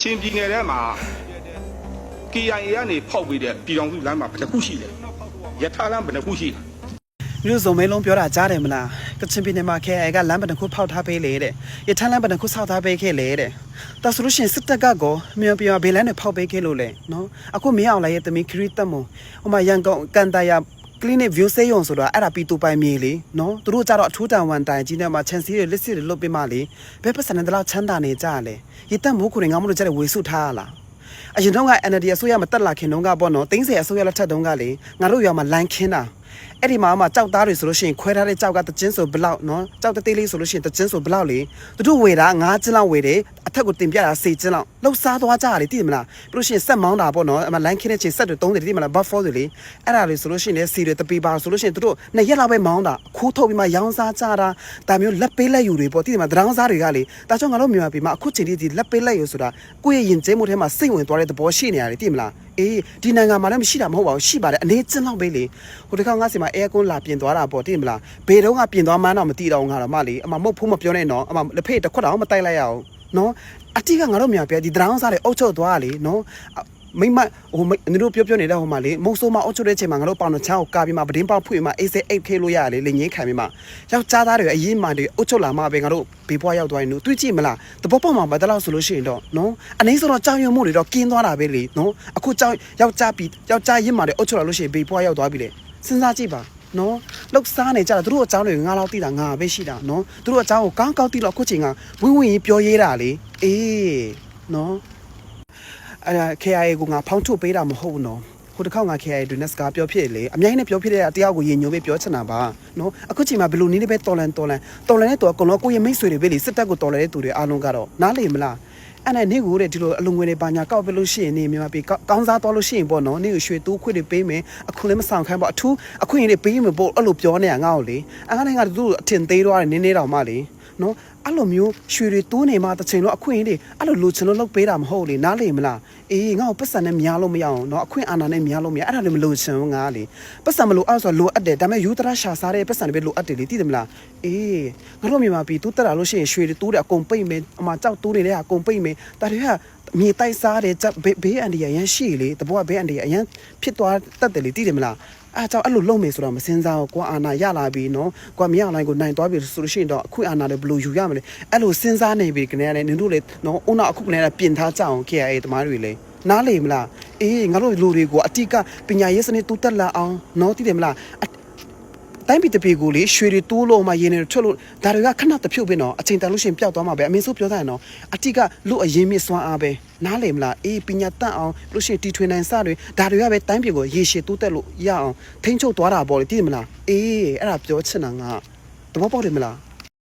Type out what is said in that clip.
ချင်းပြည်နယ်ထဲမှာ KIA ကနေဖောက်ပေးတဲ့ပြည်တော်စုလမ်းမှာဘယ်တစ်ခုရှိလဲယထာလမ်းဘယ်နှခုရှိလဲမျိုးစုံမဲလုံးပြောတာကြားတယ်မလားကချင်ပြည်နယ်မှာ KIA ကလမ်းဘယ်နှခုဖောက်ထားပေးလေတဲ့ယထာလမ်းဘယ်နှခုဆောက်ထားပေးခဲ့လေတဲ့ဒါဆိုလို့ရှိရင်စစ်တပ်ကကောမြေပြဘေးလမ်းနဲ့ဖောက်ပေးခဲ့လို့လေနော်အခုမင်းအောင်လာရဲ့တမီခရီးတက်မဟိုမှာရန်ကုန်ကန်တရာclinic view စေးရုံဆိုတာအဲ့ဒါပီတူပိုင်မြေလေနော်သူတို့ကြတော့အထူးတန်ဝန်တိုင်ကြီးနဲ့မှာချန်စီတွေလက်စစ်တွေလွတ်ပေးမှလေဘယ်ပတ်စံတယ်လောက်ချမ်းသာနေကြလေရတက်မိုးခုနေငါမလို့ကြတဲ့ဝေစုထားလားအရင်တော့က NLD အစိုးရမတက်လာခင်တုန်းကပေါ့နော်တင်းစေအစိုးရလက်ထက်တုန်းကလေငါတို့ရွာမှာလမ်းခင်းတာအဲ့ဒီမှာကြောက်သားတွေဆိုလို့ရှိရင်ခွဲထားတဲ့ကြောက်ကတကျင်းဆိုဘလောက်နော်ကြောက်တေးလေးဆိုလို့ရှိရင်တကျင်းဆိုဘလောက်လေသူတို့ဝေတာ9ကျင်းလောက်ဝေတယ်အထက်ကိုတင်ပြတာ10ကျင်းလောက်လှုပ်ရှားသွားကြတယ်သိတယ်မလားပြီးလို့ရှိရင်ဆက်မောင်းတာပေါ့နော်အမလမ်းခင်းတဲ့ချိန်ဆက်တွေ30သိတယ်မလား buff 4တွေလေအဲ့ဒါတွေဆိုလို့ရှိရင်လည်းစီတွေတပီပါဆိုလို့ရှိရင်သူတို့2ရက်လောက်ပဲမောင်းတာခိုးထုတ်ပြီးမှရောင်းစားကြတာဒါမျိုးလက်ပေးလက်ယူတွေပေါ့သိတယ်မလားဒရောင်းစားတွေကလေဒါကြောင့်ငါတို့မြန်မာပြည်မှာအခုချိန်ဒီလက်ပေးလက်ယူဆိုတာကိုယ့်ရဲ့ယဉ်ကျေးမှုထဲမှာစိတ်ဝင်သွားတဲ့သဘောရှိနေရတယ်သိတယ်မလားအေးဒီနိုင်ငံမှာလည်းမရှိတာမဟုတ်ပါဘူးရှိပါတယ်အနေကျင်းလောက်ပဲလေဟိုတခါငါစီမှာအဲကွန်းလာပြင်သွားတာပေါ့သိတယ်မလားဘေတုံးကပြင်သွားမှန်းတော့မသိတော့ငါတော့မလေးအမမဟုတ်ဖို့မပြောနဲ့နော်အမလက်ဖေးတစ်ခွက်တော့မတိုက်လိုက်ရအောင်နော်အတိကငါတို့မြန်ပြဒီဒရောင်းစားတွေအုပ်ချုပ်သွားလေနော်မိမဟိုနင်တို့ပြောနေတဲ့ဟိုမှာလေမုံဆိုးမအုပ်ချုပ်တဲ့ချိန်မှာငါတို့ပေါင်နှချောင်းကိုကာပြီးမှပဒင်းပေါက်ဖွင့်မှအေးစေးအိတ်ခေးလို့ရလေလင်ငင်းခံပြီးမှယောက်ျားသားတွေအရင်မှတွေအုပ်ချုပ်လာမှပဲငါတို့ဘေးပွားရောက်သွားရင်တို့တွေးကြည့်မလားတဘောပေါက်မှာမတလောက်ဆိုလို့ရှိရင်တော့နော်အနေဆိုတော့ကြောင်ရွံမှုတွေတော့ကင်းသွားတာပဲလေနော်အခုကြောင်ယောက်ျားရင်မှတွေအုပ်ချုပ်လာလို့ရှိရင်ဘေးပွားရောက်သွားပြီလေစဉ်းစားကြည့်ပါနော်လောက်စားနေကြတာသူတို့အကြောင်းတွေငါလောက်သိတာငါပဲရှိတာနော်သူတို့အကြောင်းကိုကောင်းကောင်းသိလို့အခုချိန်ကဝင်းဝင်းပြောရေးတာလေအေးနော်အဲ့ဒါ KIA ကငါဖောင်းထုတ်ပေးတာမဟုတ်ဘူးနော်ဟိုတစ်ခေါက်ငါ KIA တွေနဲ့စကားပြောဖြစ်လေအများကြီးနဲ့ပြောဖြစ်တဲ့တရားကိုရင်ညိုပဲပြောချင်တာပါနော်အခုချိန်မှာဘယ်လိုနည်းလေးပဲတော်လန်တဲ့သူအကုန်လုံးကိုယ့်ရဲ့မိတ်ဆွေတွေပဲလေစစ်တပ်ကိုတော်လန်တဲ့သူတွေအားလုံးကတော့နားလေမလားအဲ့နဲ့နေကိုတဲ့ဒီလိုအလုံငွေတွေပါညာကောက်ပြလို့ရှိရင်နေမြန်မာပြည်ကောင်းစားသွားလို့ရှိရင်ပေါ့နော်နေကိုရွှေတူးခွေတွေပေးမယ်အခုလည်းမဆောင်ခိုင်းပေါ့အထူးအခွင့်အရေးပေးမယ်ပေါ့အဲ့လိုပြောနေတာငါ့ကိုလေအဲ့ကနေငါတို့အထင်သေးတော့နင်းနေတော့မှလေနော်အဲ့လိုမျိုးရွှေတွေတူးနေမှတစ်ချိန်တော့အခွင့်အရေးအဲ့လိုလိုချင်လို့လုပ်ပေးတာမဟုတ်လေနားလေမလားအေးငါ့ကိုပတ်စံနဲ့များလို့မရအောင်နော်အခွင့်အာဏာနဲ့များလို့မရအဲ့ဒါလည်းမလိုချင်ဘူးငါလေပတ်စံမလိုအဲ့ဆိုလိုအပ်တယ်ဒါပေမဲ့ယူတရရှာစားတဲ့ပတ်စံတွေပဲလိုအပ်တယ်လေသိတယ်မလားအေးငါတို့မြန်မာပြည်တူးတက်လာလို့ရှိရင်ရွှေတွေတူးတယ်အကုန်ပိတ်မယ်အမကြောက်တူးနေတဲ့အကုန်ပိတ်မယ်ဒါတွေကမြေတိုက်စားတယ်ဘေးအန်ဒီရရန်ရှိလေတဘောကဘေးအန်ဒီရရန်ဖြစ်သွားတတ်တယ်လေသိတယ်မလားအားကြောင့်အဲ့လိုလုပ်မယ်ဆိုတော့မစင်စားဘူးကိုအာနာရလာပြီနော်ကိုမရအောင်ကိုနိုင်သွားပြီဆိုလို့ရှိရင်တော့အခွင့်အာဏာတွေဘယ်လိုယူရမလဲအဲ့လိုစဉ်းစားနေပြီကနေရတယ်နင်တို့လေနော်ဦးနောက်အခုကနေပြင်ထားကြအောင် KIA တမားတွေလေနားလေမလားအေးငါတို့လူတွေကိုအတိကပညာရေးစနစ်တူတက်လာအောင်နော်သိတယ်မလားတိုင်းပြည်တပြည်ကိုလေရွှေတွေတိုးလို့မှရင်းနေထွက်လို့ဒါတွေကခဏတဖြုတ်ပဲနော်အချိန်တန်လို့ရှိရင်ပျောက်သွားမှာပဲအမေဆိုပြောတာနော်အတိကလူအရင်မြင့်စွမ်းအားပဲနားလေမလားအေးပညာတတ်အောင်လို့ရှိရင်တီထွင်နိုင်စတွေဒါတွေကပဲတိုင်းပြည်ကိုရေရှည်တိုးတက်လို့ရအောင်ထိန်းချုပ်သွားတာပေါ့လေသိတယ်မလားအေးအဲ့ဒါပြောချင်တာငါသဘောပေါက်တယ်မလား